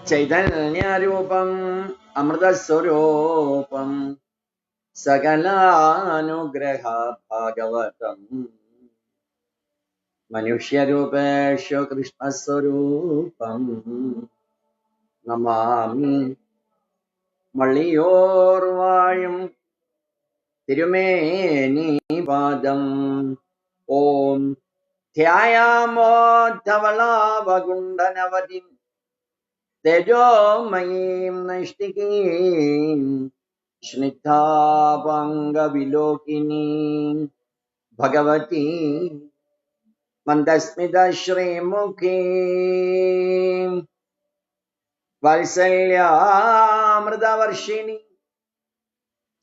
ചൈതന്യരൂപം അമൃതസ്വരൂപം സകലാനുഗ്രഹ ഭാഗവതം മനുഷ്യരൂപേഷു കൃഷ്ണസ്വരൂപം നമാമി. മള്ളിയോർവാഴും തിരുമേനി പാദം. ഓം ധ്യായാമോ ധവളാവകുണ്ഠനവതിം തേജോമയീം നൈഷ്ഠികീം സ്നിഗ്ധാപാംഗവിലോകിനീം ഭഗവതി മന്ദസ്മിത ശ്രീമുഖീം വാത്സല്യാമൃതവർഷിണി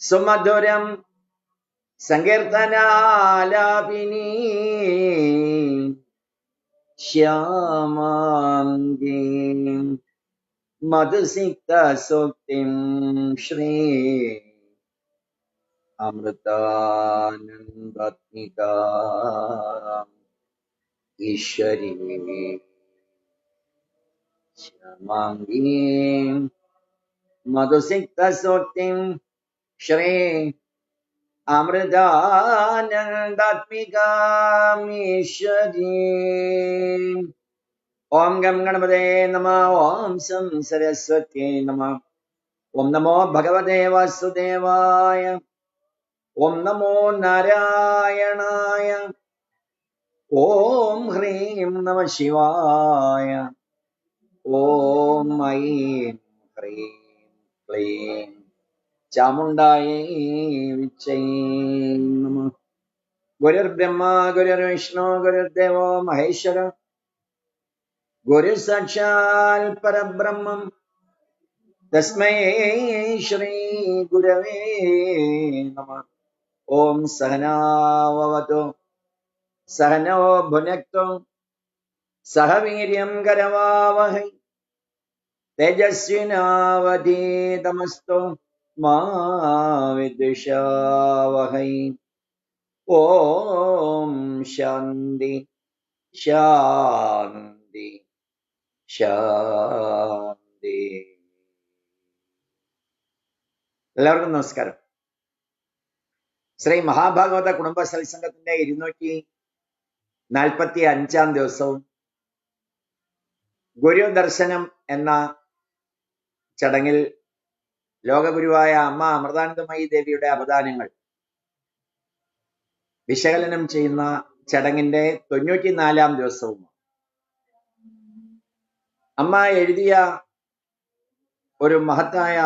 സുമധുരം സങ്കീർത്തനാലാപിനീ ശ്യാമാംഗീം മധുസിക്തസൂക്തിം ശ്രീ അമൃതാനന്ദാത്മികാ ഈശ്വരീ ശ്യാമാംഗീം മധുസിക്തസൂക്തിം ശ്രീ അമൃതാനന്ദാത്മികാമീശ്വരീം. ഓം ഗം ഗണപതേ നമഃ. ഓം സം സരസ്വത്യേ നമഃ. ഓം നമോ ഭഗവതേ വാസുദേവായ. ഓം നമോ നാരായണായ. ഓം ഹ്രീം നമഃ ശിവായ. ഓം ഐം ഹ്രീം ക്ലീം ചാമുണ്ഡായൈ വിച്ചൈ നമഃ. ഗുരുർബ്രഹ്മ ഗുരുർവിഷ്ണു ഗുരുർദേവോ മഹേശ്വര. ഗുരു സാക്ഷാൽ പരബ്രഹ്മം തസ്മൈ ശ്രീ ഗുരവേ നമഃ. ഓം സഹനാവവതു സഹനോ ഭുനക്തു സഹ വീര്യം കരവാവഹൈ തേജസ്വിനാവധീതമസ്തു മാ വിദ്വിഷാവഹൈ. ഓം ശാന്തി ശാന്തി ശാന്തി. എല്ലാവർക്കും നമസ്കാരം. ശ്രീ മഹാഭാഗവത കുടുംബ സത്സംഗത്തിന്റെ 245 ദിവസവും ഗുരുദർശനം എന്ന ചടങ്ങിൽ ലോകഗുരുവായ അമ്മ അമൃതാനന്ദമയി ദേവിയുടെ അവദാനങ്ങൾ വിശകലനം ചെയ്യുന്ന ചടങ്ങിന്റെ 94 ദിവസവും അമ്മ എഴുതിയ ഒരു മഹത്തായ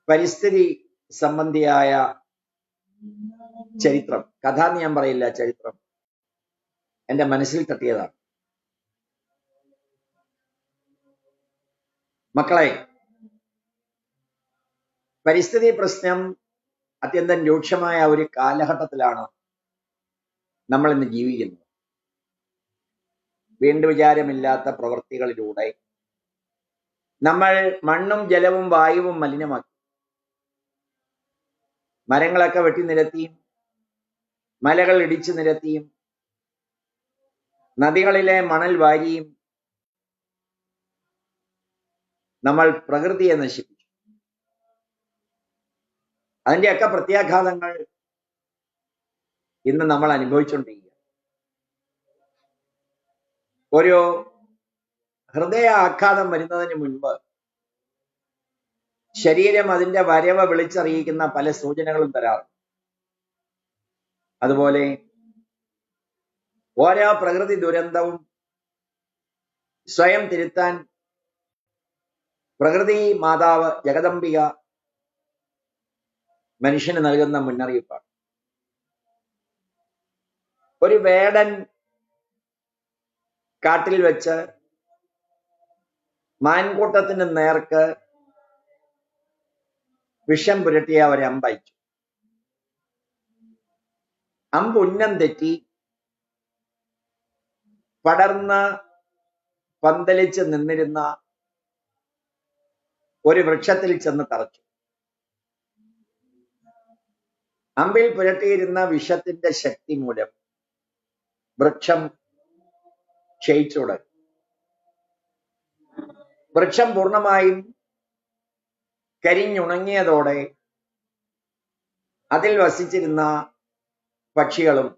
പരിസ്ഥിതി സംബന്ധിയായ ചരിത്രം, കഥ എന്ന് ഞാൻ പറയില്ല, ചരിത്രം എന്റെ മനസ്സിൽ തട്ടിയതാണ്. മക്കളെ, പരിസ്ഥിതി പ്രശ്നം അത്യന്തം രൂക്ഷമായ ഒരു കാലഘട്ടത്തിലാണ് നമ്മൾ ഇന്ന് ജീവിക്കുന്നത്. വീണ്ടും വിചാരമില്ലാത്ത പ്രവൃത്തികളിലൂടെ നമ്മൾ മണ്ണും ജലവും വായുവും മലിനമാക്കി. മരങ്ങളൊക്കെ വെട്ടി നിരത്തിയും മലകൾ ഇടിച്ചു നിരത്തിയും നദികളിലെ മണൽ വാരിയും നമ്മൾ പ്രകൃതിയെ നശിപ്പിച്ചു. അതിന്റെയൊക്കെ പ്രത്യാഘാതങ്ങൾ ഇന്ന് നമ്മൾ അനുഭവിച്ചുകൊണ്ടിരിക്കുക. ഒരു ഹൃദയ ആഘാതം വരുന്നതിന് മുൻപ് ശരീരം അതിന്റെ വരവ് വിളിച്ചറിയിക്കുന്ന പല സൂചനകളും തരാറുണ്ട്. അതുപോലെ ഓരോ പ്രകൃതി ദുരന്തവും സ്വയം തിരുത്താൻ പ്രകൃതി മാതാവ് ജഗദംബിക മനുഷ്യന് നൽകുന്ന മുന്നറിയിപ്പാണ്. ഒരു വേടൻ കാട്ടിൽ വെച്ച് മാൻകൂട്ടത്തിന് നേർക്ക് വിഷം പുരട്ടിയ ഒരമ്പയച്ചു. അമ്പുന്നം തെറ്റി പടർന്ന് പന്തലിച്ച് നിന്നിരുന്ന ഒരു വൃക്ഷത്തിൽ ചെന്ന് തറച്ചു. അമ്പിൽ പുരട്ടിയിരുന്ന വിഷത്തിന്റെ ശക്തി മൂലം വൃക്ഷം ക്ഷയിച്ചു തുടങ്ങി. വൃക്ഷം പൂർണ്ണമായും കരിഞ്ഞുണങ്ങിയതോടെ അതിൽ വസിച്ചിരുന്ന പക്ഷികളും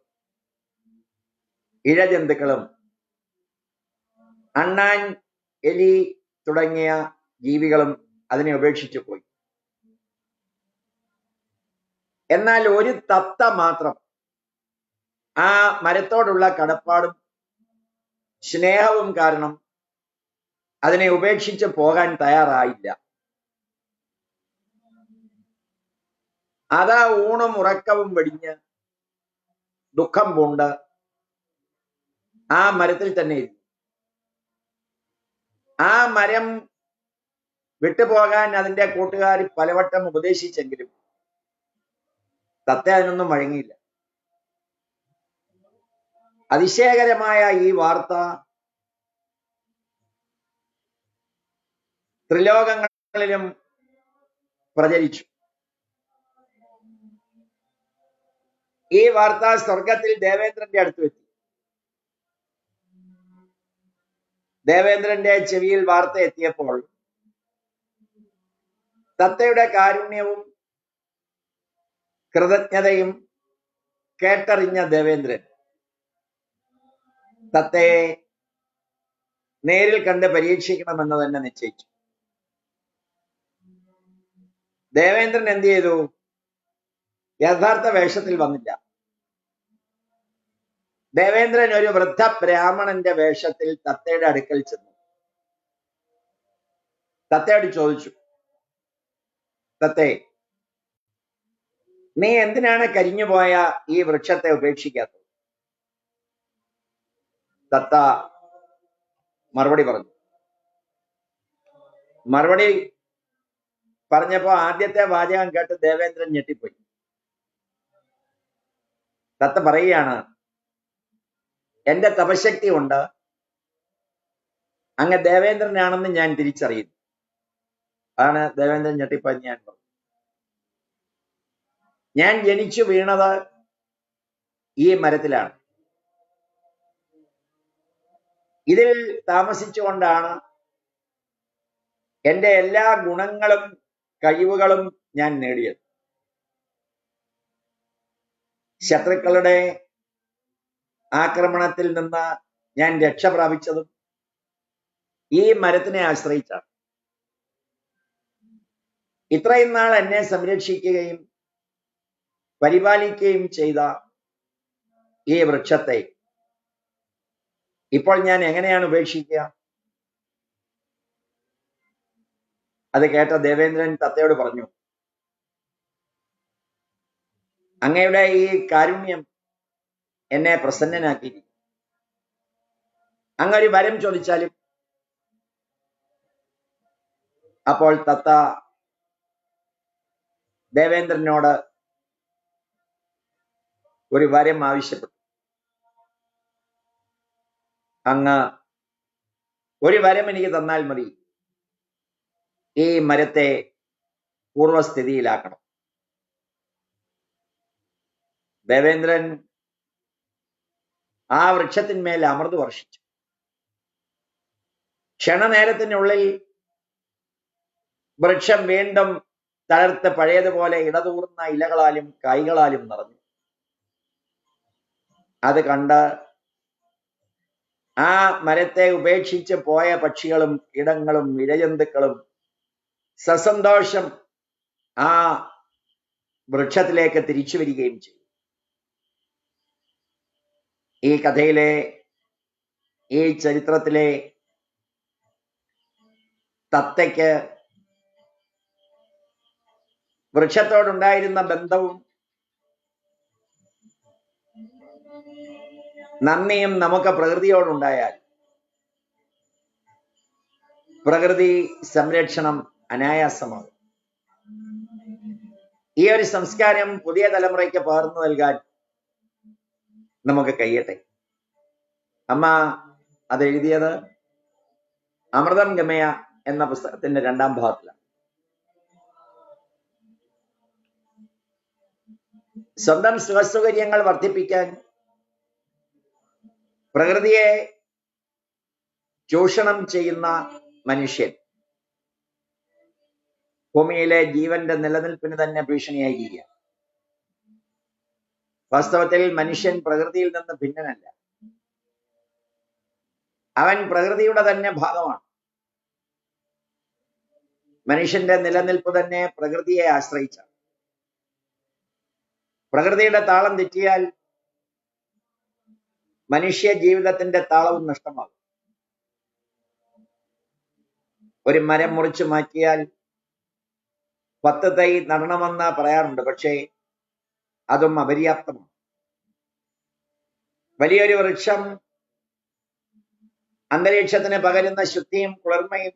ഇഴജന്തുക്കളും അണ്ണാൻ, എലി തുടങ്ങിയ ജീവികളും അതിനെ ഉപേക്ഷിച്ചു പോയി. എന്നാൽ ഒരു തത്ത മാത്രം ആ മരത്തോടുള്ള കടപ്പാടും സ്നേഹവും കാരണം അതിനെ ഉപേക്ഷിച്ച് പോകാൻ തയ്യാറായില്ല. അതാ ഊണും ഉറക്കവും വെടിഞ്ഞ് ദുഃഖം പൂണ്ട് ആ മരത്തിൽ തന്നെ ഇരുന്നു. ആ മരം വിട്ടുപോകാൻ അതിന്റെ കൂട്ടുകാർ പലവട്ടം ഉപദേശിച്ചെങ്കിലും തത്ത അതിനൊന്നും വഴങ്ങിയില്ല. അതിശയകരമായ ഈ വാർത്ത ത്രിലോകങ്ങളിലും പ്രചരിച്ചു. ഈ വാർത്ത സ്വർഗത്തിൽ ദേവേന്ദ്രന്റെ അടുത്ത് എത്തി. ദേവേന്ദ്രന്റെ ചെവിയിൽ വാർത്ത എത്തിയപ്പോൾ തത്തയുടെ കാരുണ്യവും കൃതജ്ഞതയും കേട്ടറിഞ്ഞ ദേവേന്ദ്രൻ തത്തയെ നേരിൽ കണ്ട് പരീക്ഷിക്കണമെന്ന് തന്നെ നിശ്ചയിച്ചു. ദേവേന്ദ്രൻ എന്ത് ചെയ്തു? യഥാർത്ഥ വേഷത്തിൽ വന്നില്ല. ദേവേന്ദ്രൻ ഒരു വൃദ്ധ ബ്രാഹ്മണന്റെ വേഷത്തിൽ തത്തയുടെ അടുക്കൽ ചെന്നു. തത്തയോട് ചോദിച്ചു, തത്തേ, നീ എന്തിനാണ് കരിഞ്ഞുപോയ ഈ വൃക്ഷത്തെ ഉപേക്ഷിക്കാത്തത്? തത്ത മറുപടി പറഞ്ഞു. മറുപടി പറഞ്ഞപ്പോ ആദ്യത്തെ വാചകം കേട്ട് ദേവേന്ദ്രൻ ഞെട്ടിപ്പോയി. തത്ത പറയുകയാണ്, എന്റെ തപശക്തി കൊണ്ട് അങ്ങ് ദേവേന്ദ്രനാണെന്ന് ഞാൻ തിരിച്ചറിയുന്നു. അതാണ് ദേവേന്ദ്രൻ ഞെട്ടിപ്പോയി. ഞാൻ പറഞ്ഞു, ഞാൻ ജനിച്ചു വീണത് ഈ മരത്തിലാണ്. ഇതിൽ താമസിച്ചുകൊണ്ടാണ് എന്റെ എല്ലാ ഗുണങ്ങളും കഴിവുകളും ഞാൻ നേടിയത്. ശത്രുക്കളുടെ ആക്രമണത്തിൽ നിന്ന് ഞാൻ രക്ഷ പ്രാപിച്ചതും ഈ മരത്തിനെ ആശ്രയിച്ചാണ്. ഇത്രയും നാൾ എന്നെ സംരക്ഷിക്കുകയും പരിപാലിക്കുകയും ചെയ്ത ഈ വൃക്ഷത്തെ ഇപ്പോൾ ഞാൻ എങ്ങനെയാണ് ഉപേക്ഷിക്കുക? അത് കേട്ട ദേവേന്ദ്രൻ തത്തയോട് പറഞ്ഞു, അങ്ങയുടെ ഈ കാരുണ്യം എന്നെ പ്രസന്നനാക്കിയിരിക്കും. അങ്ങൊരു വരം ചോദിച്ചാലും. അപ്പോൾ തത്ത ദേവേന്ദ്രനോട് ഒരു വരം ആവശ്യപ്പെട്ടു. അങ്ങ് ഒരു വരം എനിക്ക് തന്നാൽ മതി, ഈ മരത്തെ പൂർവസ്ഥിതിയിലാക്കണം. ദേവേന്ദ്രൻ ആ വൃക്ഷത്തിന്മേൽ അമൃത് വർഷിച്ചു. ക്ഷണനേരത്തിനുള്ളിൽ വൃക്ഷം വീണ്ടും തളർത്ത് പഴയതുപോലെ ഇടതൂർന്ന ഇലകളാലും കായ്കളാലും നിറഞ്ഞു. അത് കണ്ട് ആ മരത്തെ ഉപേക്ഷിച്ച് പോയ പക്ഷികളും ഇടങ്ങളും ഇഴജന്തുക്കളും സസന്തോഷം ആ വൃക്ഷത്തിലേക്ക് തിരിച്ചു വരികയും ചെയ്തു. ഈ കഥയിലെ, ഈ ചരിത്രത്തിലെ തത്തയ്ക്ക് വൃക്ഷത്തോടുണ്ടായിരുന്ന ബന്ധവും നന്ദിയും നമുക്ക് പ്രകൃതിയോടുണ്ടായാൽ പ്രകൃതി സംരക്ഷണം അനായാസമാകും. ഈ ഒരു സംസ്കാരം പുതിയ തലമുറയ്ക്ക് പകർന്നു നൽകാൻ നമുക്ക് കഴിയട്ടെ. അമ്മ അതെഴുതിയത് അമൃതം ഗമയ എന്ന പുസ്തകത്തിന്റെ 2ാം ഭാഗത്തിലാണ്. സ്വന്തം സുഖസൗകര്യങ്ങൾ വർദ്ധിപ്പിക്കാൻ പ്രകൃതിയെ ചൂഷണം ചെയ്യുന്ന മനുഷ്യൻ ഭൂമിയിലെ ജീവന്റെ നിലനിൽപ്പിന് തന്നെ ഭീഷണിയായിരിക്കുക. വാസ്തവത്തിൽ മനുഷ്യൻ പ്രകൃതിയിൽ നിന്ന് ഭിന്നനല്ല. അവൻ പ്രകൃതിയുടെ തന്നെ ഭാഗമാണ്. മനുഷ്യന്റെ നിലനിൽപ്പ് തന്നെ പ്രകൃതിയെ ആശ്രയിച്ചാണ്. പ്രകൃതിയുടെ താളം തെറ്റിയാൽ മനുഷ്യ ജീവിതത്തിന്റെ താളവും നഷ്ടമാകും. ഒരു മരം മുറിച്ചു മാറ്റിയാൽ 10 തൈ നടണമെന്ന് പറയാറുണ്ട്. പക്ഷേ അതും അപര്യാപ്തമാണ്. വലിയൊരു വൃക്ഷം അന്തരീക്ഷത്തിന് പകരുന്ന ശുദ്ധിയും കുളിർമയും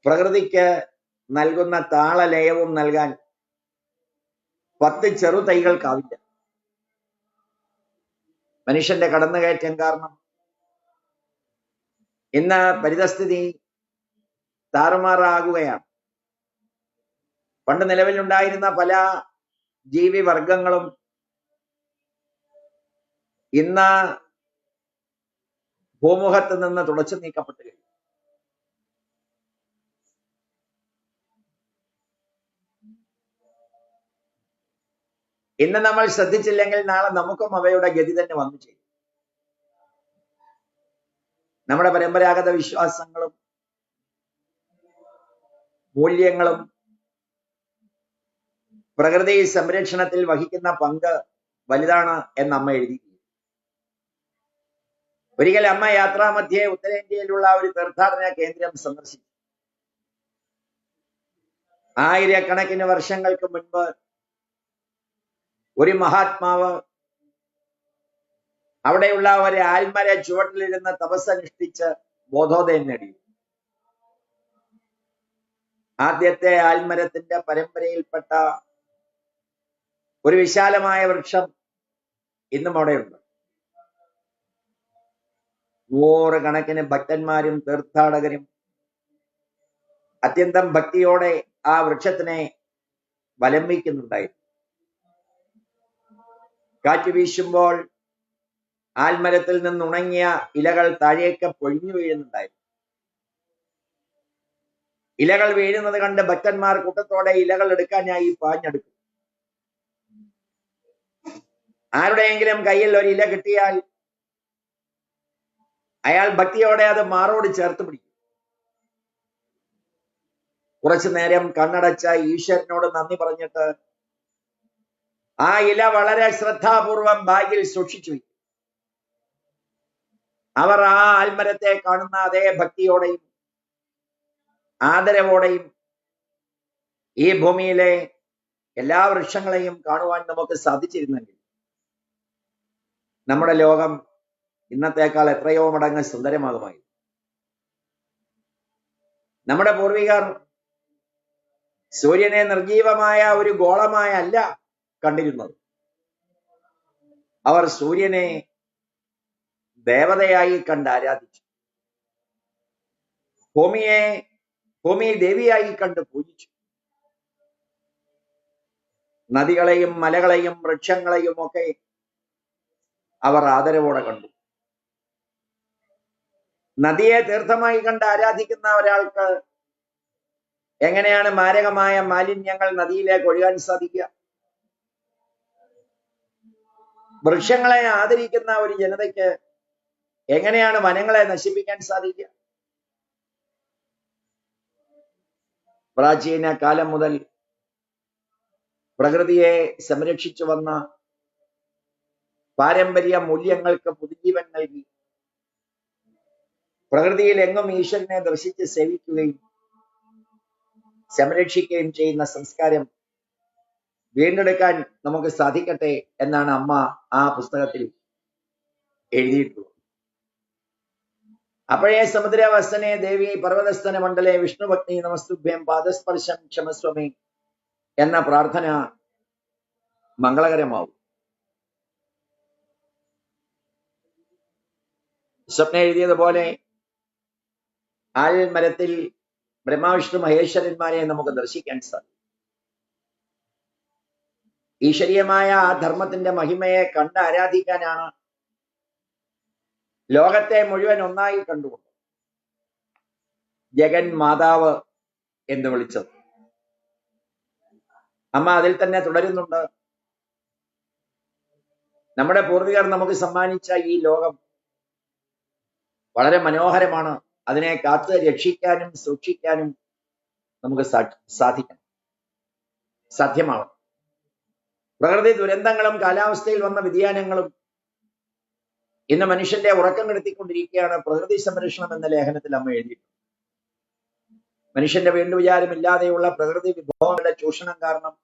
പ്രകൃതിക്ക് നൽകുന്ന താളലയവും നൽകാൻ 10 ചെറു തൈകൾക്കാവില്ല. മനുഷ്യന്റെ കടന്നുകയറ്റം കാരണം ഇന്ന് പരിതസ്ഥിതി താറുമാറാകുകയാണ്. പണ്ട് നിലവിലുണ്ടായിരുന്ന പല ജീവിവർഗങ്ങളും ഇന്ന് ഭൂമുഖത്ത് നിന്ന് തുടച്ചു നീക്കപ്പെട്ടു കഴിഞ്ഞു. ഇന്ന് നമ്മൾ ശ്രദ്ധിച്ചില്ലെങ്കിൽ നാളെ നമുക്കും അവയുടെ ഗതി തന്നെ വന്നു ചെയ്യും. നമ്മുടെ പരമ്പരാഗത വിശ്വാസങ്ങളും മൂല്യങ്ങളും പ്രകൃതി സംരക്ഷണത്തിൽ വഹിക്കുന്ന പങ്ക് വലുതാണ് എന്ന് അമ്മ എഴുതി. ഒരിക്കൽ അമ്മ യാത്രാമധ്യേ ഉത്തരേന്ത്യയിലുള്ള ഒരു തീർത്ഥാടന കേന്ദ്രം സന്ദർശിച്ചു. ആയിരക്കണക്കിന് വർഷങ്ങൾക്ക് മുൻപ് ഒരു മഹാത്മാവ് അവിടെയുള്ള ഒരു ആൽമര ചുവട്ടിലിരുന്ന് തപസ്സനുഷ്ഠിച്ച് ബോധോദയം നേടി. ആദ്യത്തെ ആൽമരത്തിന്റെ പരമ്പരയിൽപ്പെട്ട ഒരു വിശാലമായ വൃക്ഷം ഇന്നും അവിടെയുണ്ട്. നൂറുകണക്കിന് ഭക്തന്മാരും തീർത്ഥാടകരും അത്യന്തം ഭക്തിയോടെ ആ വൃക്ഷത്തിനെ വലം വയ്ക്കുന്നുണ്ടായിരുന്നു. കാറ്റ് വീശുമ്പോൾ ആൽമരത്തിൽ നിന്നുണങ്ങിയ ഇലകൾ താഴേക്ക് പൊഴിഞ്ഞു വീഴുന്നുണ്ടായിരുന്നു. ഇലകൾ വീഴുന്നത് കണ്ട് ഭക്തന്മാർ കൂട്ടത്തോടെ ഇലകൾ എടുക്കാനായി പാഞ്ഞെടുക്കും. ആരുടെയെങ്കിലും കയ്യിൽ ഒരു ഇല കിട്ടിയാൽ അയാൾ ഭക്തിയോടെ അത് മാറോട് ചേർത്ത് പിടിക്കും. കുറച്ചു നേരം കണ്ണടച്ച ഈശ്വരനോട് നന്ദി പറഞ്ഞിട്ട് ആ ഇല വളരെ ശ്രദ്ധാപൂർവം ബാഗിൽ സൂക്ഷിച്ചു വയ്ക്കും. അവർ ആ ആൽമരത്തെ കാണുന്ന അതേ ഭക്തിയോടെയും ആദരവോടെയും ഈ ഭൂമിയിലെ എല്ലാ വൃക്ഷങ്ങളെയും കാണുവാൻ നമുക്ക് സാധിച്ചിരുന്നെങ്കിൽ നമ്മുടെ ലോകം ഇന്നത്തേക്കാൾ എത്രയോ മടങ്ങ് സുന്ദരമാകുമായി. നമ്മുടെ പൂർവികർ സൂര്യനെ നിർജീവമായ ഒരു ഗോളമായ അല്ല കണ്ടിരുന്നത്. അവർ സൂര്യനെ ദേവതയായി കണ്ട് ആരാധിച്ചു. ഭൂമിയെ ദേവിയായി കണ്ട് പൂജിച്ചു. നദികളെയും മലകളെയും വൃക്ഷങ്ങളെയും ഒക്കെ അവർ ആദരവോടെ കണ്ടു. നദിയെ തീർത്ഥമായി കണ്ട് ആരാധിക്കുന്ന ഒരാൾക്ക് എങ്ങനെയാണ് മാരകമായ മാലിന്യങ്ങൾ നദിയിലേക്ക് ഒഴുകാൻ സാധിക്കുക? വൃക്ഷങ്ങളെ ആദരിക്കുന്ന ഒരു ജനതയ്ക്ക് എങ്ങനെയാണ് വനങ്ങളെ നശിപ്പിക്കാൻ സാധിക്കുക? പ്രാചീന കാലം മുതൽ പ്രകൃതിയെ സംരക്ഷിച്ചു വന്ന പാരമ്പര്യ മൂല്യങ്ങൾക്ക് പുതുജീവൻ നൽകി പ്രകൃതിയിൽ എങ്ങും ഈശ്വരനെ ദർശിച്ച് സേവിക്കുകയും സംരക്ഷിക്കുകയും ചെയ്യുന്ന സംസ്കാരം വീണ്ടെടുക്കാൻ നമുക്ക് സാധിക്കട്ടെ എന്നാണ് അമ്മ ആ പുസ്തകത്തിൽ എഴുതിയിട്ടുള്ളത്. അപ്പോഴേ സമുദ്രവസനെ ദേവി പർവ്വതസ്ഥന മണ്ഡലെ വിഷ്ണുഭക്തി നമസ്തുഭ്യം പാദസ്പർശം ക്ഷമസ്വമേ എന്ന പ്രാർത്ഥന മംഗളകരമാവും. സ്വപ്നം എഴുതിയതുപോലെ ആൽമരത്തിൽ ബ്രഹ്മാവിഷ്ണു മഹേശ്വരന്മാരെ നമുക്ക് ദർശിക്കാൻ സാധിക്കും. ഈശ്വരീയമായ ആ ധർമ്മത്തിന്റെ മഹിമയെ കണ്ട് ആരാധിക്കാനാണ് ലോകത്തെ മുഴുവൻ ഒന്നായി കണ്ടുകൊണ്ട് ജഗൻ മാതാവ് എന്ന് വിളിച്ചത്. അമ്മ അതിൽ തന്നെ തുടരുന്നുണ്ട്. നമ്മുടെ പൂർവികർ നമുക്ക് സമ്മാനിച്ച ഈ ലോകം വളരെ മനോഹരമാണ്. അതിനെ കാത്ത് രക്ഷിക്കാനും സൂക്ഷിക്കാനും നമുക്ക് സാധ്യമാവും. പ്രകൃതി ദുരന്തങ്ങളും കാലാവസ്ഥയിൽ വന്ന വ്യതിയാനങ്ങളും ഇന്ന് മനുഷ്യന്റെ ഉറക്കം കെടുത്തിക്കൊണ്ടിരിക്കുകയാണ്. പ്രകൃതി സംരക്ഷണം എന്ന ലേഖനത്തിൽ അമ്മ എഴുതിയിട്ടുണ്ട്. മനുഷ്യന്റെ വീണ്ടുവിചാരമില്ലാതെയുള്ള പ്രകൃതി വിഭവങ്ങളുടെ ചൂഷണം കാരണം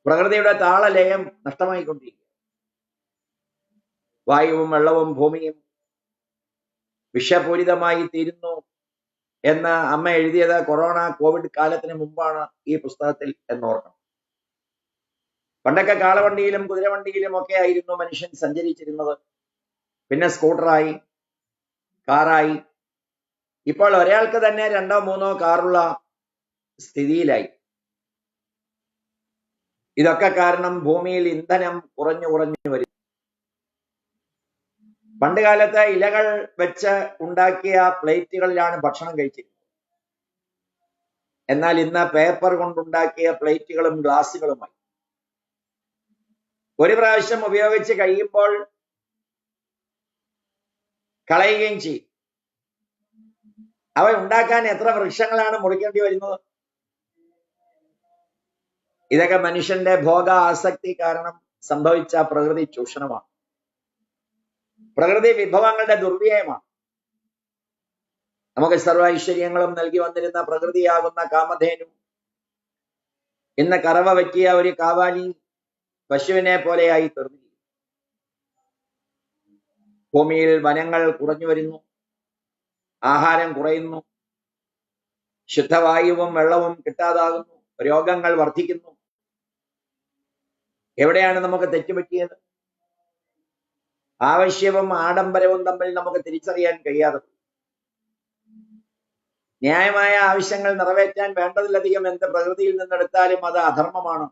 പ്രകൃതിയുടെ താളലയം നഷ്ടമായിക്കൊണ്ടിരിക്കുക. വായുവും വെള്ളവും ഭൂമിയും വിഷപൂരിതമായി തീരുന്നു എന്ന് അമ്മ എഴുതിയത് കോവിഡ് കാലത്തിന് മുമ്പാണ് ഈ പുസ്തകത്തിൽ എന്നോർക്കണം. പണ്ടൊക്കെ കാളവണ്ടിയിലും കുതിരവണ്ടിയിലും ഒക്കെ ആയിരുന്നു മനുഷ്യൻ സഞ്ചരിച്ചിരുന്നത്. പിന്നെ സ്കൂട്ടറായി, കാറായി, ഇപ്പോൾ ഒരാൾക്ക് തന്നെ 2-3 കാറുള്ള സ്ഥിതിയിലായി. ഇതൊക്കെ കാരണം ഭൂമിയിൽ ഇന്ധനം കുറഞ്ഞു വരും. പണ്ട് കാലത്ത് ഇലകൾ വെച്ച് ഉണ്ടാക്കിയ പ്ലേറ്റുകളിലാണ് ഭക്ഷണം കഴിച്ചിരുന്നത്. എന്നാൽ ഇന്ന് പേപ്പർ കൊണ്ടുണ്ടാക്കിയ പ്ലേറ്റുകളും ഗ്ലാസുകളുമായി. ഒരു പ്രാവശ്യം ഉപയോഗിച്ച് കഴിയുമ്പോൾ കളയുകയും ചെയ്യും. അവ ഉണ്ടാക്കാൻ എത്ര വൃക്ഷങ്ങളാണ് മുറിക്കേണ്ടി വരുന്നത്? ഇതൊക്കെ മനുഷ്യന്റെ ഭോഗ ആസക്തി കാരണം സംഭവിച്ച പ്രകൃതി ചൂഷണമാണ്. പ്രകൃതി വിഭവങ്ങളുടെ ദുർവ്യയമാണ്. നമുക്ക് സർവ്വ ഐശ്വര്യങ്ങളും നൽകി വന്നിരുന്ന പ്രകൃതിയാകുന്ന കാമധേനു ഇന്ന് കറവ പറ്റിയ ഒരു കാവാലി പശുവിനെ പോലെയായി തീർന്നു. ഭൂമിയിൽ വനങ്ങൾ കുറഞ്ഞു വരുന്നു, ആഹാരം കുറയുന്നു, ശുദ്ധവായുവും വെള്ളവും കിട്ടാതാകുന്നു, രോഗങ്ങൾ വർദ്ധിക്കുന്നു. എവിടെയാണ് നമുക്ക് തെറ്റുപറ്റിയത്? ആവശ്യവും ആഡംബരവും തമ്മിൽ നമുക്ക് തിരിച്ചറിയാൻ കഴിയാതെ. ന്യായമായ ആവശ്യങ്ങൾ നിറവേറ്റാൻ വേണ്ടതിലധികം എന്ത് പ്രകൃതിയിൽ നിന്നെടുത്താലും അത് അധർമ്മമാണ്,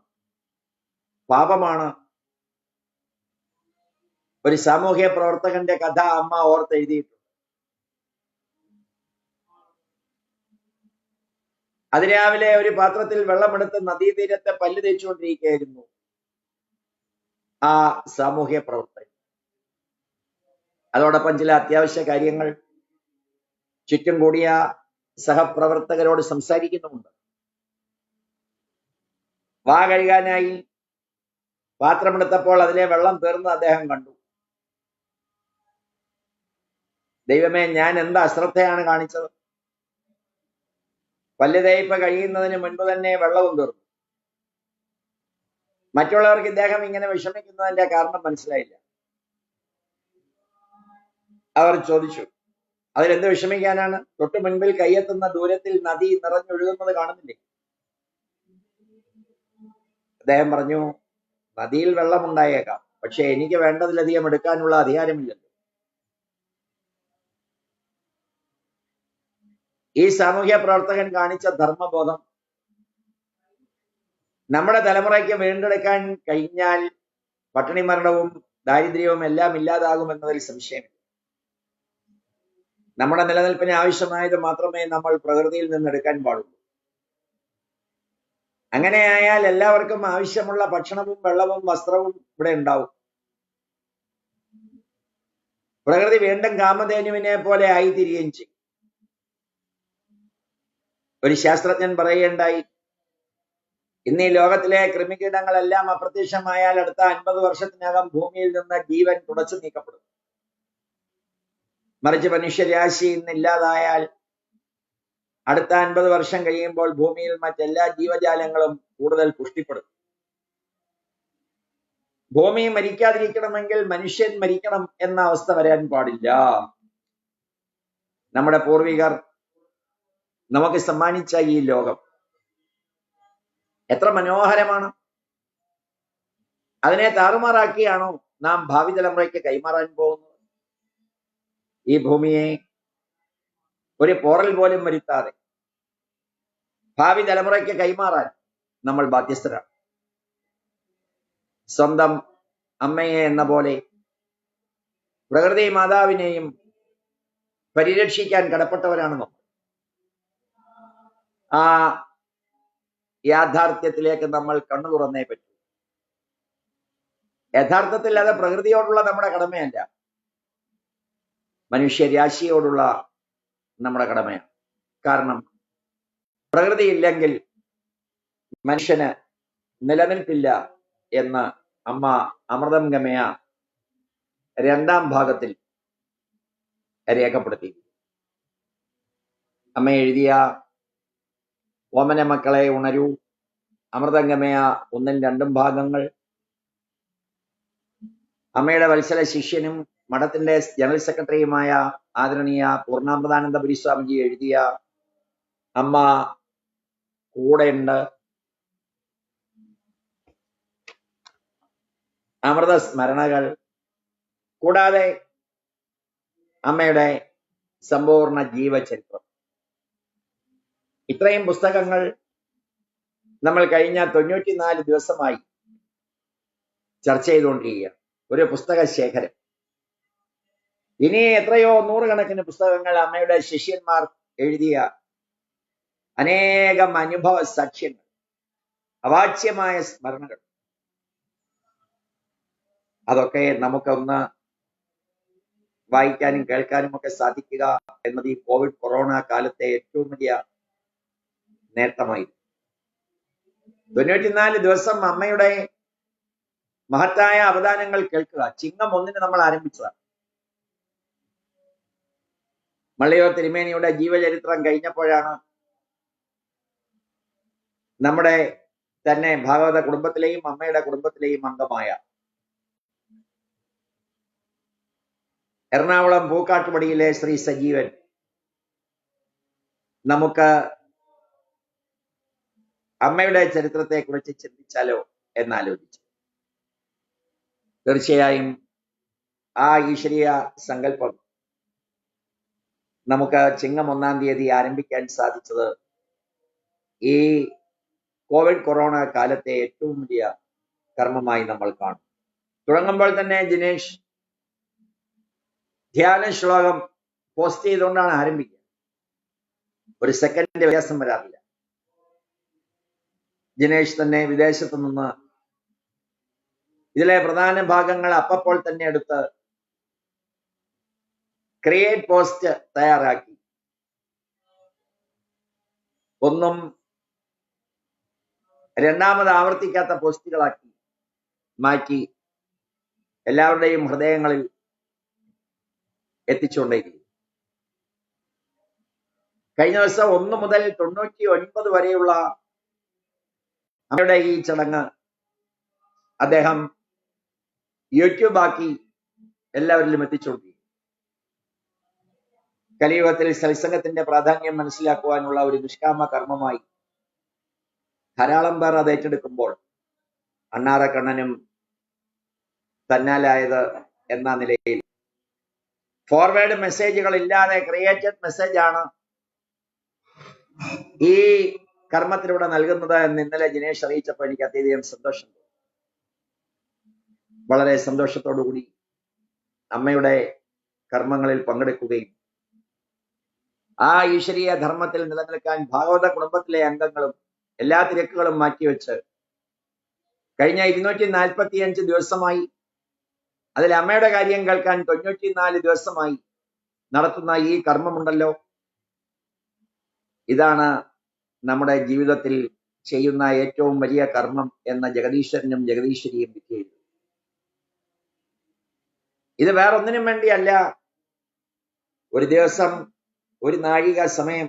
പാപമാണ്. ഒരു സാമൂഹ്യ പ്രവർത്തകന്റെ കഥ അമ്മ ഓർത്തെഴുതിയിട്ടുണ്ട്. അതിരാവിലെ ഒരു പാത്രത്തിൽ വെള്ളമെടുത്ത് നദീതീരത്തെ പല്ല് തേച്ചുകൊണ്ടിരിക്കുകയായിരുന്നു ആ സാമൂഹ്യ പ്രവർത്തകൻ. അതോടൊപ്പം ചില അത്യാവശ്യ കാര്യങ്ങൾ ചുറ്റും കൂടിയ സഹപ്രവർത്തകരോട് സംസാരിക്കുന്നുമുണ്ട്. വാ കഴുകാനായി പാത്രമെടുത്തപ്പോൾ അതിലെ വെള്ളം തീർന്ന് അദ്ദേഹം കണ്ടു. ദൈവമേ, ഞാൻ എന്ത് അശ്രദ്ധയാണ് കാണിച്ചത്! പല്ല് തേയ്പ് കഴിയുന്നതിന് മുൻപ് തന്നെ വെള്ളവും തീർന്നു. മറ്റുള്ളവർക്ക് ഇദ്ദേഹം ഇങ്ങനെ വിഷമിക്കുന്നതിന്റെ കാരണം മനസ്സിലായില്ല. അവർ ചോദിച്ചു, അതിലെന്ത് വിഷമിക്കാനാണ്? തൊട്ടു മുൻപിൽ കയ്യെത്തുന്ന ദൂരത്തിൽ നദി നിറഞ്ഞൊഴുകുന്നത് കാണുന്നില്ലേ? അദ്ദേഹം പറഞ്ഞു, നദിയിൽ വെള്ളമുണ്ടായേക്കാം, പക്ഷെ എനിക്ക് വേണ്ടതിലധികം എടുക്കാനുള്ള അധികാരമില്ലല്ലോ. ഈ സാമൂഹ്യ പ്രവർത്തകൻ കാണിച്ച ധർമ്മബോധം നമ്മുടെ തലമുറയ്ക്ക് വീണ്ടെടുക്കാൻ കഴിഞ്ഞാൽ പട്ടിണി മരണവും ദാരിദ്ര്യവും എല്ലാം ഇല്ലാതാകുമെന്നതിൽ സംശയമില്ല. നമ്മുടെ നിലനിൽപ്പിന് ആവശ്യമായത് മാത്രമേ നമ്മൾ പ്രകൃതിയിൽ നിന്ന് എടുക്കാൻ പാടുള്ളൂ. അങ്ങനെയായാൽ എല്ലാവർക്കും ആവശ്യമുള്ള ഭക്ഷണവും വെള്ളവും വസ്ത്രവും ഇവിടെ ഉണ്ടാവും. പ്രകൃതി വീണ്ടും കാമധേനുവിനെ പോലെ ആയിത്തീരുകയും ചെയ്യും. ഒരു ശാസ്ത്രജ്ഞൻ പറയുകയുണ്ടായി, ഇന്ന് ഈ ലോകത്തിലെ കൃമികീടങ്ങളെല്ലാം അപ്രത്യക്ഷമായാൽ അടുത്ത 50 വർഷത്തിനകം ഭൂമിയിൽ നിന്ന് ജീവൻ തുടച്ചു നീക്കപ്പെടും. മറിച്ച് മനുഷ്യരാശി ഇന്നില്ലാതായാൽ അടുത്ത 50 വർഷം കഴിയുമ്പോൾ ഭൂമിയിൽ മറ്റെല്ലാ ജീവജാലങ്ങളും കൂടുതൽ പുഷ്ടിപ്പെടും. ഭൂമി മരിക്കാതിരിക്കണമെങ്കിൽ മനുഷ്യൻ മരിക്കണം എന്ന അവസ്ഥ വരാൻ പാടില്ല. നമ്മുടെ പൂർവികർ നമുക്ക് സമ്മാനിച്ച ഈ ലോകം എത്ര മനോഹരമാണ്! അതിനെ താറുമാറാക്കിയാണോ നാം ഭാവി തലമുറയ്ക്ക് കൈമാറാൻ പോകുന്നത്? ഈ ഭൂമിയെ ഒരു പോറൽ പോലും വരുത്താതെ ഭാവി തലമുറയ്ക്ക് കൈമാറാൻ നമ്മൾ ബാധ്യസ്ഥരാണ്. സ്വന്തം അമ്മയെ എന്ന പോലെ പ്രകൃതി മാതാവിനെയും പരിരക്ഷിക്കാൻ കടപ്പെട്ടവരാണ് നമ്മൾ. ആ യാഥാർത്ഥ്യത്തിലേക്ക് നമ്മൾ കണ്ണു തുറന്നേ പറ്റൂ. യഥാർത്ഥത്തിൽ അത് പ്രകൃതിയോടുള്ള നമ്മുടെ കടമയല്ല, മനുഷ്യരാശിയോടുള്ള നമ്മുടെ കടമയാണ്. കാരണം പ്രകൃതി ഇല്ലെങ്കിൽ മനുഷ്യന് നിലനിൽപ്പില്ല എന്ന് അമ്മ അമൃതം ഗമയ 2-ാം ഭാഗത്തിൽ രേഖപ്പെടുത്തി. അമ്മ എഴുതിയ ഓമന മക്കളെ ഉണരൂ, അമൃതം ഗമയ 1-ഉം 2-ഉം ഭാഗങ്ങൾ അമ്മയുടെ വത്സല ശിഷ്യനും മഠത്തിന്റെ ജനറൽ സെക്രട്ടറിയുമായ ആദരണീയ പൂർണ്ണാമൃതാനന്ദപുരി സ്വാമിജി എഴുതിയ അമ്മ കൂടെയുണ്ട്, അമൃത സ്മരണകൾ, കൂടാതെ അമ്മയുടെ സമ്പൂർണ്ണ ജീവചരിത്രം. ഇത്രയും പുസ്തകങ്ങൾ നമ്മൾ കഴിഞ്ഞ 94 ദിവസമായി ചർച്ച ചെയ്തുകൊണ്ടിരിക്കുകയാണ്. ഒരു പുസ്തക ശേഖരം. ഇനി എത്രയോ നൂറുകണക്കിന് പുസ്തകങ്ങൾ അമ്മയുടെ ശിഷ്യന്മാർ എഴുതിയ അനേകം അനുഭവ സാക്ഷ്യങ്ങൾ, അവാച്യമായ സ്മരണകൾ, അതൊക്കെ നമുക്കൊന്ന് വായിക്കാനും കേൾക്കാനും ഒക്കെ സാധിക്കുക എന്നത് ഈ കോവിഡ് കൊറോണ കാലത്തെ ഏറ്റവും വലിയ നേട്ടമായിരുന്നു. 94 ദിവസം അമ്മയുടെ മഹത്തായ അവദാനങ്ങൾ കേൾക്കുക. ചിങ്ങം 1-ന് നമ്മൾ ആരംഭിച്ചതാണ്. മള്ളിയൂർ തിരുമേനിയുടെ ജീവചരിത്രം കഴിഞ്ഞപ്പോഴാണ് നമ്മുടെ തന്നെ ഭാഗവത കുടുംബത്തിലെയും അമ്മയുടെ കുടുംബത്തിലെയും അംഗമായ എറണാകുളം പൂക്കാട്ടുപടിയിലെ ശ്രീ സജീവൻ നമുക്ക് അമ്മയുടെ ചരിത്രത്തെ കുറിച്ച് ചിന്തിച്ചാലോ എന്നാലോചിച്ചു. തീർച്ചയായും ആ ഈശ്വരീയ സങ്കല്പം നമുക്ക് ചിങ്ങം 1-ാം തീയതി ആരംഭിക്കാൻ സാധിച്ചത് ഈ കോവിഡ് കൊറോണ കാലത്തെ ഏറ്റവും വലിയ കർമ്മമായി നമ്മൾ കാണും. തുടങ്ങുമ്പോൾ തന്നെ ജിനേഷ് ധ്യാന ശ്ലോകം പോസ്റ്റ് ചെയ്തുകൊണ്ടാണ് ആരംഭിക്കുക. ഒരു സെക്കൻഡ് വ്യത്യാസം വരാറില്ല. ജിനേഷ് തന്നെ വിദേശത്ത് നിന്ന് ഇതിലെ പ്രധാന ഭാഗങ്ങൾ അപ്പോൾ തന്നെ എടുത്ത് ക്രിയേറ്റ് പോസ്റ്റ് തയ്യാറാക്കി ഒന്നും രണ്ടാമത് ആവർത്തിക്കാത്ത പോസ്റ്റുകളാക്കി മാറ്റി എല്ലാവരുടെയും ഹൃദയങ്ങളിൽ എത്തിച്ചുകൊണ്ടേയിരിക്കും. കഴിഞ്ഞ ദിവസം 1 മുതൽ 99 വരെയുള്ള അമ്മയുടെ ഈ ചടങ്ങ് അദ്ദേഹം യൂട്യൂബ് ആക്കി എല്ലാവരിലും എത്തിച്ചുകൊണ്ടിരിക്കും. കലിയുഗത്തിൽ സത്സംഗത്തിന്റെ പ്രാധാന്യം മനസ്സിലാക്കുവാനുള്ള ഒരു നിഷ്കാമ കർമ്മമായി ധാരാളം പേർ അത് ഏറ്റെടുക്കുമ്പോൾ അണ്ണാറക്കണ്ണനും തന്നാലായത് എന്ന നിലയിൽ ഫോർവേഡ് മെസ്സേജുകൾ ഇല്ലാതെ ക്രിയേറ്റഡ് മെസ്സേജ് ആണ് ഈ കർമ്മത്തിലൂടെ നൽകുന്നത് എന്ന് ഇന്നലെ ജിനേഷ് അറിയിച്ചപ്പോൾ എനിക്ക് അത്യധികം സന്തോഷം. വളരെ സന്തോഷത്തോടു കൂടി അമ്മയുടെ കർമ്മങ്ങളിൽ പങ്കെടുക്കുകയും ആ ഈശ്വരീയ ധർമ്മത്തിൽ നിലനിൽക്കാൻ ഭാഗവത കുടുംബത്തിലെ അംഗങ്ങളും എല്ലാ തിരക്കുകളും മാറ്റിവെച്ച് കഴിഞ്ഞ 245 ദിവസമായി, അതിൽ അമ്മയുടെ കാര്യം കേൾക്കാൻ 94 ദിവസമായി നടത്തുന്ന ഈ കർമ്മമുണ്ടല്ലോ, ഇതാണ് നമ്മുടെ ജീവിതത്തിൽ ചെയ്യുന്ന ഏറ്റവും വലിയ കർമ്മം എന്ന ജഗദീശ്വരനും ജഗദീശ്വരിയും വിധിയെഴുതി. ഇത് വേറൊന്നിനും വേണ്ടിയല്ല. ഒരു ദിവസം ഒരു നാഴിക സമയം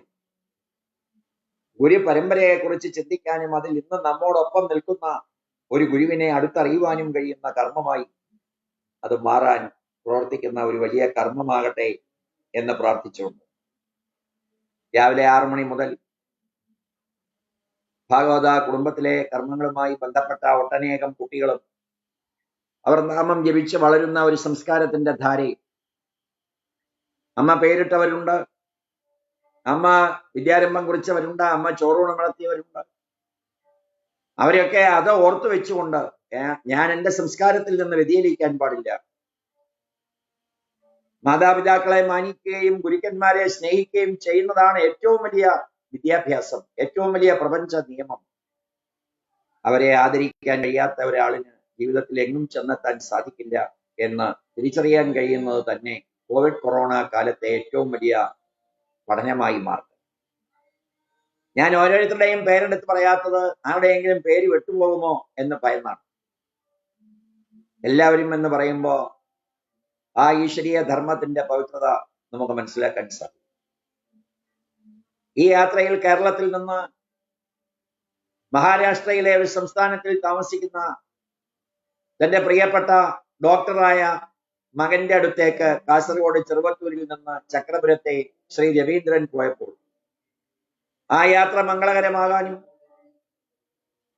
ഗുരു പരമ്പരയെ കുറിച്ച് ചിന്തിക്കാനും അതിൽ ഇന്ന് നമ്മോടൊപ്പം നിൽക്കുന്ന ഒരു ഗുരുവിനെ അടുത്തറിയുവാനും കഴിയുന്ന കർമ്മമായി അത് മാറാൻ പ്രവർത്തിക്കുന്ന ഒരു വലിയ കർമ്മമാകട്ടെ എന്ന് പ്രാർത്ഥിച്ചുകൊണ്ട് രാവിലെ 6 മണി മുതൽ ഭാഗവത കുടുംബത്തിലെ കർമ്മങ്ങളുമായി ബന്ധപ്പെട്ട ഒട്ടനേകം കുട്ടികളും അവർ നാമം ജപിച്ച് വളരുന്ന ഒരു സംസ്കാരത്തിന്റെ ധാരയും, അമ്മ പേരിട്ടവരുണ്ട്, അമ്മ വിദ്യാരംഭം കുറിച്ചവരുണ്ട്, അമ്മ ചോറൂണ് നടത്തിയവരുണ്ട്. അവരെയൊക്കെ അത് ഓർത്തു വെച്ചുകൊണ്ട് ഞാൻ എൻ്റെ സംസ്കാരത്തിൽ നിന്ന് വ്യതിചലിക്കാൻ പാടില്ല. മാതാപിതാക്കളെ മാനിക്കുകയും ഗുരുക്കന്മാരെ സ്നേഹിക്കുകയും ചെയ്യുന്നതാണ് ഏറ്റവും വലിയ വിദ്യാഭ്യാസം, ഏറ്റവും വലിയ പ്രപഞ്ച നിയമം, അവരെ ആദരിക്കാൻ കഴിയാത്ത ഒരാളിന് ജീവിതത്തിൽ എങ്ങും ചെന്നെത്താൻ സാധിക്കില്ല എന്ന് തിരിച്ചറിയാൻ കഴിയുന്നത് തന്നെ കോവിഡ് കൊറോണ കാലത്തെ ഏറ്റവും വലിയ പഠനമായി മാറി. ഞാൻ ഓരോരുത്തരുടെയും പേരെടുത്ത് പറയാത്തത് ആരുടെയെങ്കിലും പേര് വിട്ടുപോകുമോ എന്ന് ഭയന്നാണ്. എല്ലാവരും എന്ന് പറയുമ്പോ ആ ഈശ്വരീയ ധർമ്മത്തിന്റെ പവിത്രത നമുക്ക് മനസ്സിലാക്കാൻ സാധിക്കും. ഈ യാത്രയിൽ കേരളത്തിൽ നിന്ന് മഹാരാഷ്ട്രയിലെ ഒരു സംസ്ഥാനത്തിൽ താമസിക്കുന്ന തന്റെ പ്രിയപ്പെട്ട ഡോക്ടറായ മകന്റെ അടുത്തേക്ക് കാസർഗോഡ് ചെറുവത്തൂരിൽ നിന്ന് ചക്രപുരത്തെ ശ്രീ രവീന്ദ്രൻ പോയപ്പോൾ ആ യാത്ര മംഗളകരമാകാനും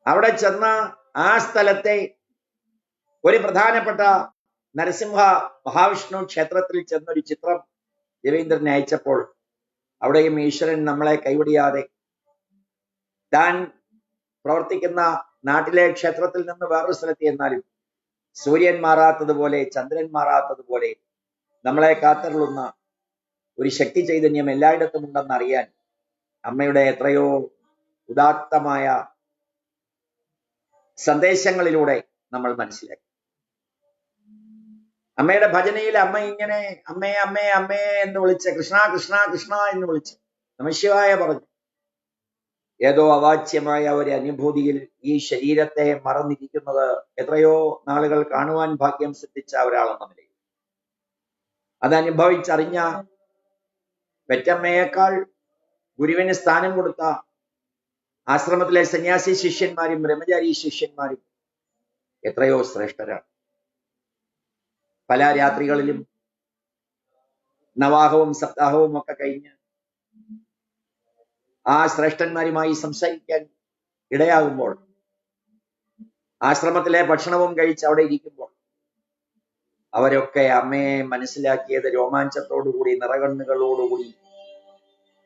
അവിടെ ചെന്ന ആ സ്ഥലത്തെ ഒരു പ്രധാനപ്പെട്ട നരസിംഹ മഹാവിഷ്ണു ക്ഷേത്രത്തിൽ ചെന്നൊരു ചിത്രം രവീന്ദ്രനെ അയച്ചപ്പോൾ അവിടെയും ഈശ്വരൻ നമ്മളെ കൈവിടിയാതെ താൻ പ്രവർത്തിക്കുന്ന നാട്ടിലെ ക്ഷേത്രത്തിൽ നിന്ന് വേറൊരു സ്ഥലത്ത് എന്നാലും സൂര്യൻ മാറാത്തതുപോലെ ചന്ദ്രൻ മാറാത്തതുപോലെ നമ്മളെ കാത്തരുളുന്ന ഒരു ശക്തി ചൈതന്യം എല്ലായിടത്തും ഉണ്ടെന്ന് അറിയാൻ അമ്മയുടെ എത്രയോ ഉദാത്തമായ സന്ദേശങ്ങളിലൂടെ നമ്മൾ മനസ്സിലാക്കി. അമ്മയുടെ ഭജനയിൽ അമ്മ ഇങ്ങനെ അമ്മേ അമ്മേ അമ്മേ എന്ന് വിളിച്ച് കൃഷ്ണ കൃഷ്ണ കൃഷ്ണ എന്ന് വിളിച്ച് നമഃശിവായ പറഞ്ഞു. ഏതോ അവാച്യമായ ഒരു അനുഭൂതിയിൽ ഈ ശരീരത്തെ മറന്നിരിക്കുന്നത് എത്രയോ നാളുകൾ കാണുവാൻ ഭാഗ്യം സിദ്ധിച്ച ഒരാളെന്ന നിലയിൽ അതനുഭവിച്ചറിഞ്ഞ പെറ്റമ്മയേക്കാൾ ഗുരുവിന് സ്ഥാനം കൊടുത്ത ആശ്രമത്തിലെ സന്യാസി ശിഷ്യന്മാരും ബ്രഹ്മചാരി ശിഷ്യന്മാരും എത്രയോ ശ്രേഷ്ഠരാണ്. പല രാത്രികളിലും നവാഹവും സപ്താഹവും ഒക്കെ കഴിഞ്ഞ് ആ ശ്രേഷ്ഠന്മാരുമായി സംസാരിക്കാൻ ഇടയാകുമ്പോൾ, ആശ്രമത്തിലെ ഭക്ഷണവും കഴിച്ച് അവിടെ ഇരിക്കുമ്പോൾ അവരൊക്കെ അമ്മയെ മനസ്സിലാക്കിയത് രോമാഞ്ചത്തോടുകൂടി നിറകണ്ണുകളോടുകൂടി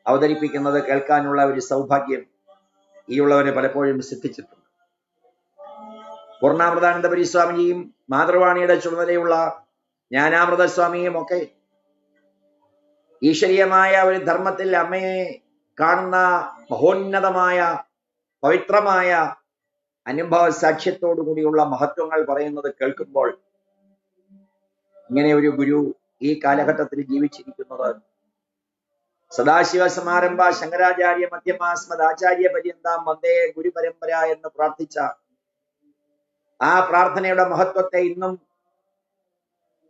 അവതരിപ്പിക്കുന്നത് കേൾക്കാനുള്ള ഒരു സൗഭാഗ്യം ഈ ഉള്ളവരെ പലപ്പോഴും സിദ്ധിച്ചിട്ടുണ്ട്. പൂർണ്ണാമൃതാനന്ദപുരി സ്വാമിജിയും മാതൃവാണിയുടെ ചുമതലയുള്ള ജ്ഞാനാമൃതസ്വാമിയും ഒക്കെ ഈശ്വരീയമായ ഒരു ധർമ്മത്തിൽ അമ്മയെ കാണുന്ന മഹോന്നതമായ പവിത്രമായ അനുഭവ സാക്ഷ്യത്തോടു കൂടിയുള്ള മഹത്വങ്ങൾ പറയുന്നത് കേൾക്കുമ്പോൾ ഇങ്ങനെ ഒരു ഗുരു ഈ കാലഘട്ടത്തിൽ ജീവിച്ചിരിക്കുന്നത് സദാശിവ സമാരംഭ ശങ്കരാചാര്യ മധ്യമാസ്മദ് ആചാര്യ പര്യന്താം വന്ദേ ഗുരു പരമ്പര എന്ന് പ്രാർത്ഥിച്ച ആ പ്രാർത്ഥനയുടെ മഹത്വത്തെ ഇന്നും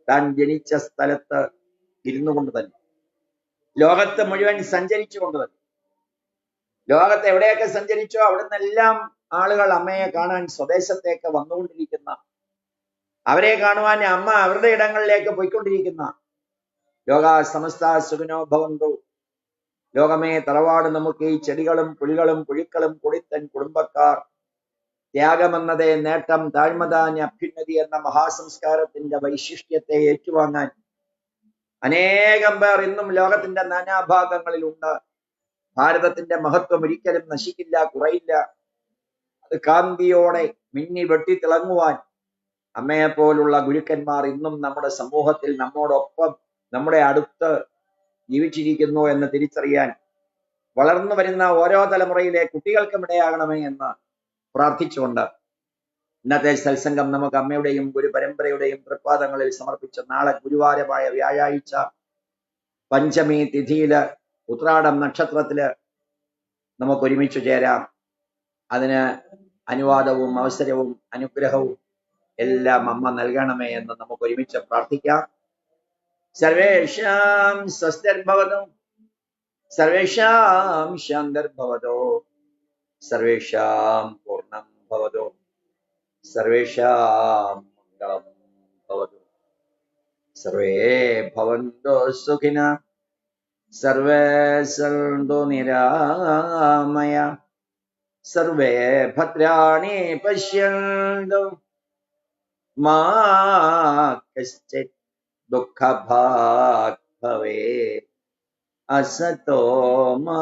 താൻ ജനിച്ച സ്ഥലത്ത് ഇരുന്നു കൊണ്ട് തന്നെ, ലോകത്ത് മുഴുവൻ സഞ്ചരിച്ചുകൊണ്ട് തന്നെ, ലോകത്ത് എവിടെയൊക്കെ സഞ്ചരിച്ചോ അവിടെ നിന്നെല്ലാം ആളുകൾ അമ്മയെ കാണാൻ സ്വദേശത്തേക്ക് വന്നുകൊണ്ടിരിക്കുന്ന, അവരെ കാണുവാൻ അമ്മ അവരുടെ ഇടങ്ങളിലേക്ക് പോയിക്കൊണ്ടിരിക്കുന്ന, ലോക സമസ്ത സുഖിനോ ഭവന്തു, ലോകമേ തറവാട് നമുക്ക് ഈ ചെടികളും പുലികളും പുഴുക്കളും കുടിത്തൻ കുടുംബക്കാർ, ത്യാഗമെന്നതേ നേട്ടം, താഴ്മതാൻ അഭ്യുന്നതി എന്ന മഹാസംസ്കാരത്തിന്റെ വൈശിഷ്ട്യത്തെ ഏറ്റുവാങ്ങാൻ അനേകം പേർ ഇന്നും ലോകത്തിന്റെ നാനാഭാഗങ്ങളിലുണ്ട്. ഭാരതത്തിന്റെ മഹത്വം ഒരിക്കലും നശിക്കില്ല, കുറയില്ല. അത് കാന്തിയോടെ മിന്നി വെട്ടിത്തിളങ്ങുവാൻ അമ്മയെപ്പോലുള്ള ഗുരുക്കന്മാർ ഇന്നും നമ്മുടെ സമൂഹത്തിൽ നമ്മോടൊപ്പം നമ്മുടെ അടുത്ത് ജീവിച്ചിരിക്കുന്നു എന്ന് തിരിച്ചറിയാൻ വളർന്നു വരുന്ന ഓരോ തലമുറയിലെ കുട്ടികൾക്കും ഇടയാകണമേ എന്ന് പ്രാർത്ഥിച്ചുകൊണ്ട് ഇന്നത്തെ സത്സംഗം നമുക്ക് അമ്മയുടെയും ഗുരു പരമ്പരയുടെയും തൃപ്പാദങ്ങളിൽ സമർപ്പിച്ച നാളെ ഗുരുവാരമായ വ്യാഴാഴ്ച പഞ്ചമി തിഥിയില് ഉത്രാടം നക്ഷത്രത്തില് നമുക്ക് ഒരുമിച്ച് ചേരാം. അതിന് അനുവാദവും അവസരവും അനുഗ്രഹവും എല്ലാം അമ്മ നൽകണമേ എന്ന് നമുക്ക് ഒരുമിച്ച് പ്രാർത്ഥിക്കാം. സർവേഷാം സ്വസ്തിർഭവതു, സർവേഷാം ശാന്തിർഭവതു, സർവേഷാം പൂർണ്ണം ഭവതു, സർവേഷാം മംഗളം ഭവതു, സർവേ ഭവന്തു സുഖിനഃ, സർവേ സന്തു നിരാമയ, സർവേ ഭദ്രാണി പശ്യന്തു, മാ കശ്ചിത് ദുഃഖഭാഗ് ഭവേത്. അസതോ മാ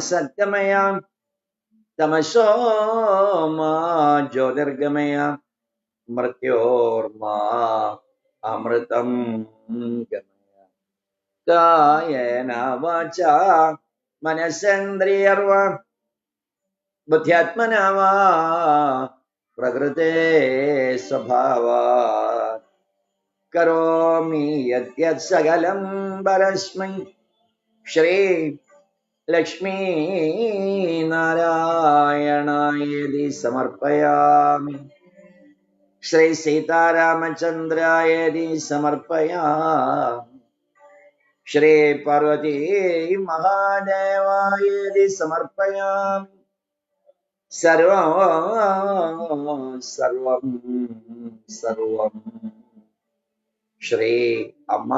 സത്യമയ, തമസോ മാ ജ്യോതിർഗമയ, മൃത്യോർമാ അമൃതം ഗമയ. കായേന വാചാ മനസ്സേന്ദ്രിയർവ ബുദ്ധ്യാത്മനാവാ പ്രകൃതേ സ്വഭാവാത് കരോമി യദ്യത് സകലം പരസ്മൈ ശ്രീ ലക്ഷ്മീ നാരായണായേതി സമർപ്പയാമി. ശ്രീ സീതാരാമചന്ദ്രായേതി സമർപ്പയാമി. ശ്രീ പാർവതീ മഹാദേവായേതി സമർപ്പയാമി. സർവം സർവം സർവം ശ്രീ അമ്മ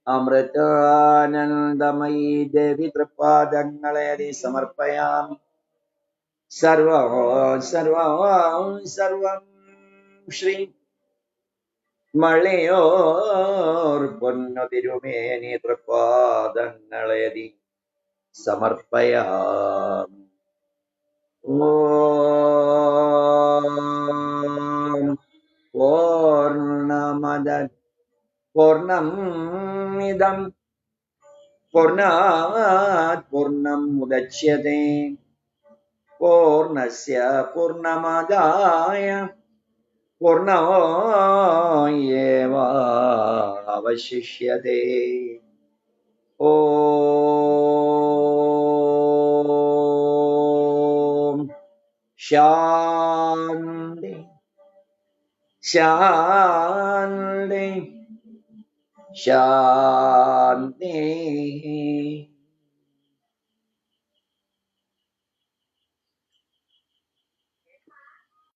അമൃതാനന്ദമയി ദേവി തൃപാദങ്ങളെ സമർപ്പയാമി. സർവം സർവം സർവം ശ്രീ മളയോർ പൊന്നു തിരുമേനി തൃപാദങ്ങളെ സമർപ്പയാമി. ഓം പൂർണ്ണമദ പൂർണ്ണം ഇദം പൂർണ്ണാത് പൂർണ്ണം മുദച്യതേ പൂർണ്ണസ്യ പൂർണ്ണമാദായ പൂർണ്ണമേവാവശിഷ്യതേ. ഓം ശാന്തി ശാന്തി ശാന്തി.